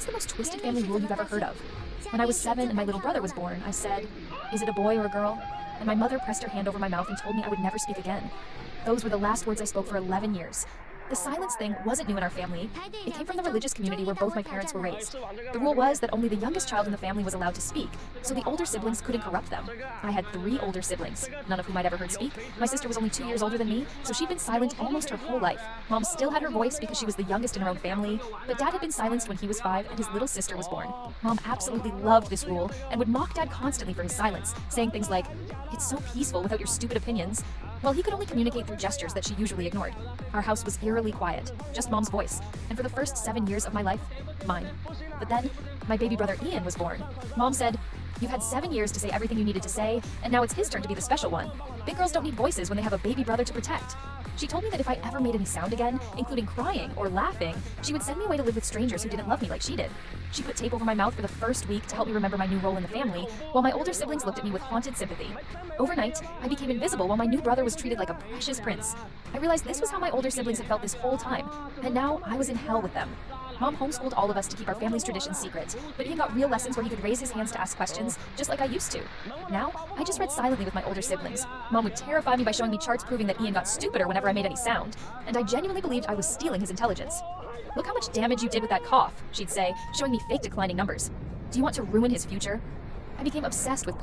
the most twisted family rule you've ever heard of? When I was 7 and my little brother was born, I said, "Is it a boy or a girl?" And my mother pressed her hand over my mouth and told me I would never speak again. Those were the last words I spoke for 11 years. The silence thing wasn't new in our family. It came from the religious community where both my parents were raised. The rule was that only the youngest child in the family was allowed to speak, so the older siblings couldn't corrupt them. I had 3 older siblings, none of whom I'd ever heard speak. My sister was only 2 years older than me, so she'd been silent almost her whole life. Mom still had her voice because she was the youngest in her own family, but Dad had been silenced when he was 5 and his little sister was born. Mom absolutely loved this rule and would mock Dad constantly for his silence, saying things like, "It's so peaceful without your stupid opinions." Well, he could only communicate through gestures that she usually ignored. Our house was eerily quiet, just Mom's voice, and for the first 7 years of my life, mine. But then, my baby brother Ian was born. Mom said, "You've had 7 years to say everything you needed to say, and now it's his turn to be the special one. Big girls don't need voices when they have a baby brother to protect." She told me that if I ever made any sound again, including crying or laughing, she would send me away to live with strangers who didn't love me like she did. She put tape over my mouth for the first week to help me remember my new role in the family, while my older siblings looked at me with haunted sympathy. Overnight, I became invisible while my new brother was treated like a precious prince. I realized this was how my older siblings had felt this whole time, and now I was in hell with them. Mom homeschooled all of us to keep our family's traditions secret, but Ian got real lessons where he could raise his hands to ask questions, just like I used to. Now, I just read silently with my older siblings. Mom would terrify me by showing me charts proving that Ian got stupider whenever I made any sound, and I genuinely believed I was stealing his intelligence. "Look how much damage you did with that cough," she'd say, showing me fake declining numbers. "Do you want to ruin his future?" I became obsessed with